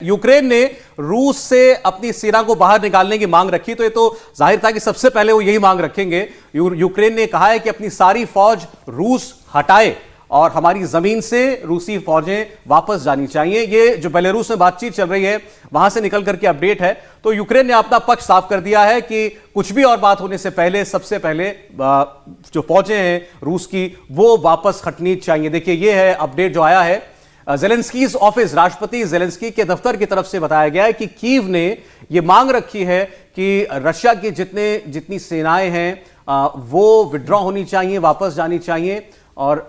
Ukraine ने रूस से अपनी सेना को बाहर निकालने की मांग रखी, तो ये तो जाहिर था कि सबसे पहले वो यही मांग रखेंगे। यूक्रेन ने कहा है कि अपनी सारी फौज रूस हटाए और हमारी जमीन से रूसी फौजें वापस जानी चाहिए। ये जो बेलारूस में बातचीत चल रही है वहां से निकल करके अपडेट है। तो यूक्रेन ने अपना पक्ष साफ कर दिया है कि कुछ भी और बात होने से पहले सबसे पहले जो फौजें हैं रूस की वो वापस हटनी चाहिए। देखिए ये है अपडेट जो आया है ज़ेलेंस्की ऑफिस, राष्ट्रपति ज़ेलेंस्की के दफ्तर की तरफ से बताया गया है कि कीव ने यह मांग रखी है कि रशिया की जितनी सेनाएं हैं वो विड्रॉ होनी चाहिए, वापस जानी चाहिए। और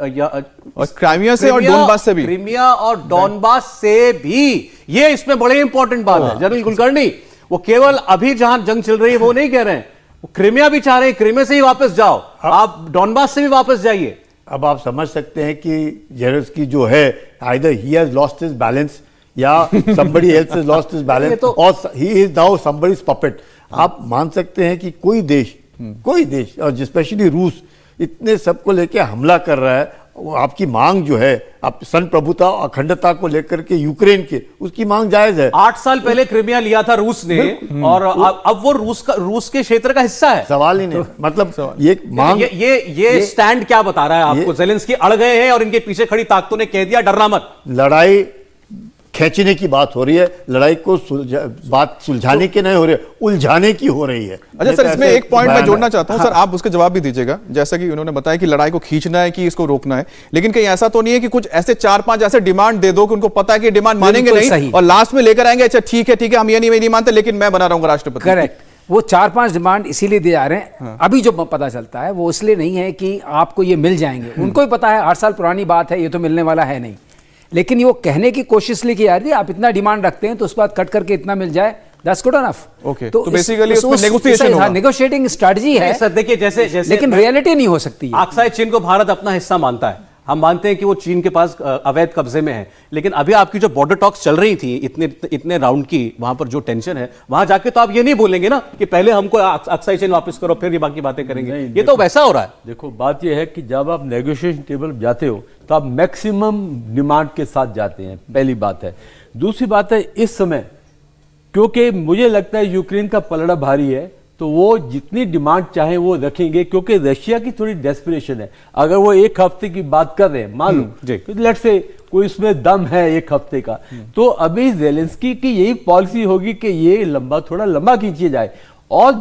क्राइमिया से और डोनबास से भी, क्रीमिया और डोनबास से भी। ये इसमें बड़े इंपॉर्टेंट बात है जनरल कुलकर्णी। वो केवल अभी जहां जंग चल रही है वो नहीं कह रहे हैं, वो क्रीमिया भी चाह रहे हैं, क्रीमिया से ही वापस जाओ, आप डोनबास से भी वापस जाइए। अब आप समझ सकते हैं कि ज़ेलेंस्की जो है either he has lost his balance या somebody else has lost his balance और he is now somebody's puppet। आप मान सकते हैं कि कोई देश और स्पेशली रूस इतने सबको लेके हमला कर रहा है। वो आपकी मांग जो है आप संप्रभुता अखंडता को लेकर के यूक्रेन के, उसकी मांग जायज है। 8 साल पहले क्रीमिया लिया था रूस ने और अब वो रूस के क्षेत्र का हिस्सा है। सवाल ही नहीं, मतलब ये मांग ये स्टैंड क्या बता रहा है आपको? ज़ेलेंस्की अड़ गए हैं और इनके पीछे खड़ी ताकतों ने कह दिया डरना मत। लड़ाई खींचने की बात हो रही है, लड़ाई को बात सुलझाने की नहीं हो रही है, उलझाने की हो रही है। अच्छा सर, इसमें एक पॉइंट मैं जोड़ना चाहता हूं। सर आप उसके जवाब भी दीजिएगा। जैसा कि उन्होंने बताया कि लड़ाई को खींचना है कि इसको रोकना है, लेकिन कहीं ऐसा तो नहीं है कि कुछ ऐसे 4-5 ऐसे डिमांड दे दो कि उनको पता है कि डिमांड मानेंगे नहीं और लास्ट में लेकर आएंगे अच्छा ठीक है हम ये नहीं मानते लेकिन मैं बना रहूंगा राष्ट्रपति। करेक्ट। वो 4-5 डिमांड इसीलिए दिए जा रहे हैं। अभी जो पता चलता है वो इसलिए नहीं है कि आपको ये मिल जाएंगे। उनको ही पता है 8 साल पुरानी बात है, ये तो मिलने वाला है नहीं। लेकिन वो कहने की कोशिश ली कि यार आप इतना डिमांड रखते हैं तो उस बात कट करके इतना मिल जाए, दैट्स गुड इनफ। ओके, तो बेसिकली उसमें नेगोशिएशन होगा, नेगोशिएटिंग स्ट्रेटजी है सर। देखिए जैसे लेकिन रियलिटी नहीं हो सकती। अक्साई चीन को भारत अपना हिस्सा मानता है, हम मानते हैं कि वो चीन के पास अवैध कब्जे में है। लेकिन अभी आपकी जो बॉर्डर टॉक्स चल रही थी इतने राउंड की, वहां पर जो टेंशन है वहां जाके तो आप ये नहीं बोलेंगे ना कि पहले हमको अक्साई चीन वापस करो फिर ये बाकी बातें करेंगे। ये तो वैसा हो रहा है। देखो बात ये है कि जब आप नेगोशिएशन टेबल जाते हो तो आप मैक्सिमम डिमांड के साथ जाते हैं, पहली बात है। दूसरी बात है इस समय क्योंकि मुझे लगता है यूक्रेन का पलड़ा भारी है तो वो जितनी डिमांड चाहे वो रखेंगे, क्योंकि रशिया की थोड़ी डेस्परेशन है। अगर वो 1 हफ्ते की बात कर रहे हैं मान लो, लेट्स से कोई इसमें दम है 1 हफ्ते का, तो अभी ज़ेलेंस्की की यही पॉलिसी होगी कि ये थोड़ा लंबा खींचिए जाए और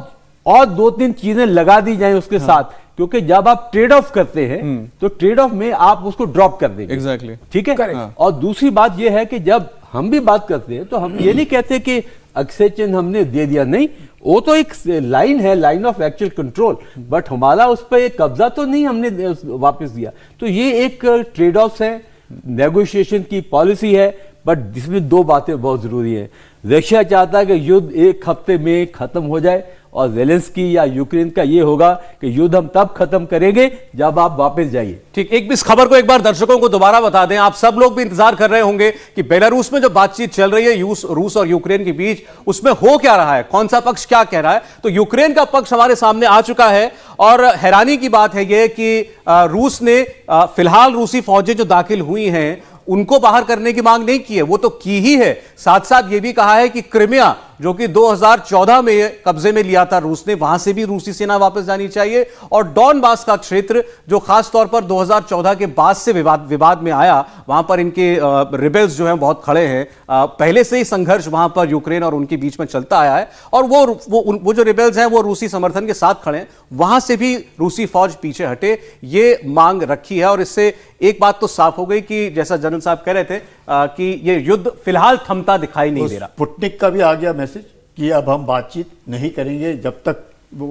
2-3 चीजें लगा दी जाए उसके साथ, क्योंकि जब आप ट्रेड ऑफ करते हैं तो ट्रेड ऑफ में आप उसको ड्रॉप कर देंगे। एग्जैक्टली ठीक है। और दूसरी बात यह है कि जब हम भी बात करते हैं तो हम ये नहीं कहते कि अक्साई चीन हमने दे दिया, नहीं, वो तो एक लाइन है, line of actual control, but हमारा उस पर एक कब्जा तो नहीं हमने वापस दिया। तो ये एक ट्रेड ऑफ है, नेगोशिएशन की पॉलिसी है, बट जिसमें 2 बातें बहुत जरूरी है। रशिया चाहता है कि युद्ध 1 हफ्ते में खत्म हो जाए और ज़ेलेंस्की या यूक्रेन का ये होगा कि युद्ध हम तब खत्म करेंगे जब आप वापस जाइए। ठीक, इस खबर को एक बार दर्शकों को दोबारा बता दें। आप सब लोग भी इंतजार कर रहे होंगे कि बेलारूस में जो बातचीत चल रही है रूस और यूक्रेन के बीच, उसमें हो क्या रहा है, कौन सा पक्ष क्या कह रहा है। तो यूक्रेन का पक्ष हमारे सामने आ चुका है और हैरानी की बात है यह कि रूस ने फिलहाल रूसी फौजें जो दाखिल हुई हैं उनको बाहर करने की मांग नहीं की है, वो तो की ही है। साथ साथ ये भी कहा है कि क्रीमिया जो कि 2014 में कब्जे में लिया था रूस ने, वहां से भी रूसी सेना वापस जानी चाहिए। और डॉनबास का क्षेत्र जो खास तौर पर 2014 के बाद से विवाद में आया, वहां पर इनके रिबेल्स जो हैं बहुत खड़े हैं। पहले से ही संघर्ष वहां पर यूक्रेन और उनके बीच में चलता आया है और वो जो रिबेल्स हैं वो रूसी समर्थन के साथ खड़े हैं, वहां से भी रूसी फौज पीछे हटे, ये मांग रखी है। और इससे एक बात तो साफ हो गई कि जैसा जनरल साहब कह रहे थे कि ये युद्ध फिलहाल थमता दिखाई नहीं दे रहा। स्पुतनिक का भी आ गया मैसेज कि अब हम बातचीत नहीं करेंगे जब तक वो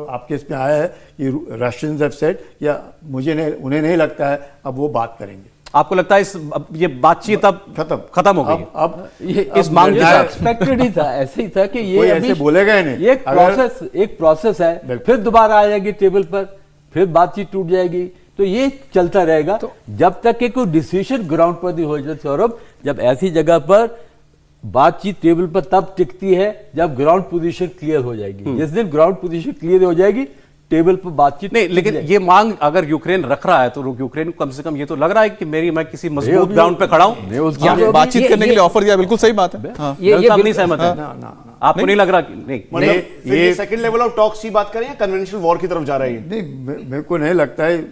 आपके इसमें आया है कि रशियंस हैव सेड, या उन्हें नहीं लगता है अब वो बात करेंगे। आपको लगता है ये बातचीत अब खत्म हो गई? अब इस मांग के एक्सपेक्टेड ही था, ऐसे ही था कि ये ऐसे बोलेगा ही नहीं। एक प्रोसेस है, फिर दोबारा आ जाएगी टेबल पर, फिर बातचीत टूट जाएगी, तो ये चलता रहेगा जब तक कि कोई डिसीजन ग्राउंड पर नहीं हो जाए। सौरभ, जब ऐसी जगह पर बातचीत टेबल पर तब टिकती है जब ग्राउंड पोजीशन क्लियर हो जाएगी। जिस दिन ग्राउंड पोजीशन क्लियर हो जाएगी टेबल पर बातचीत नहीं, लेकिन ये मांग अगर यूक्रेन रख रहा है तो यूक्रेन को कम से कम ये तो लग रहा है कि मैं किसी मजबूत ग्राउंड पे खड़ा हूं। बातचीत करने के लिए ऑफर दिया, बिल्कुल सही बात है। हाँ। ये नहीं सहमत है, आपको नहीं लग रहा कि नहीं? मतलब ये सेकंड लेवल ऑफ टॉक्स की बात करें या कन्वेंशनल वॉर की तरफ जा रही है? नहीं, मेरे को नहीं लगता है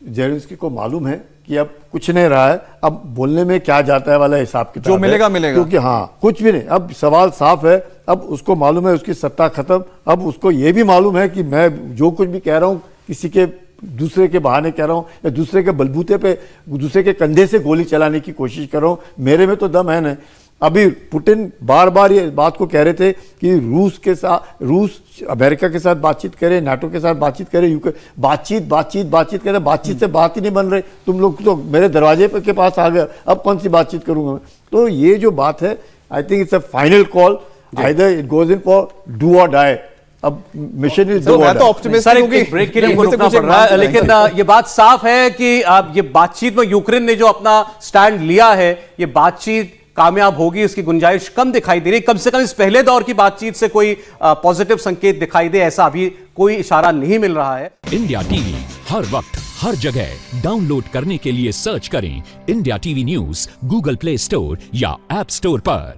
जेलेंस्की को मालूम है कि अब कुछ नहीं रहा है, अब बोलने में क्या जाता है वाला हिसाब किताब जो मिलेगा है। मिलेगा, क्योंकि हाँ कुछ भी नहीं, अब सवाल साफ है, अब उसको मालूम है उसकी सत्ता खत्म। अब उसको ये भी मालूम है कि मैं जो कुछ भी कह रहा हूँ किसी के दूसरे के बहाने कह रहा हूँ या दूसरे के बलबूते पे दूसरे के कंधे से गोली चलाने की कोशिश कर रहा हूँ, मेरे में तो दम है ना। अभी पुतिन बार बार ये बात को कह रहे थे कि रूस अमेरिका के साथ बातचीत करे, नाटो के साथ बातचीत करे, यूक्रेन बातचीत करे, बातचीत से बात ही नहीं बन रही। तुम लोग तो मेरे दरवाजे के पास आ गए, अब कौन सी बातचीत करूंगा मैं? तो ये जो बात है, I think it's a final call, either it goes in for do और डाई। अब मिशन इज ब्रेक के लिए रुकना पड़ रहा है, लेकिन ये बात साफ है कि अब ये बातचीत में यूक्रेन ने जो अपना स्टैंड लिया है, ये बातचीत कामयाब होगी इसकी गुंजाइश कम दिखाई दे रही। कम से कम इस पहले दौर की बातचीत से कोई पॉजिटिव संकेत दिखाई दे, ऐसा अभी कोई इशारा नहीं मिल रहा है। इंडिया टीवी हर वक्त हर जगह डाउनलोड करने के लिए सर्च करें India TV news Google play store या ऐप स्टोर पर।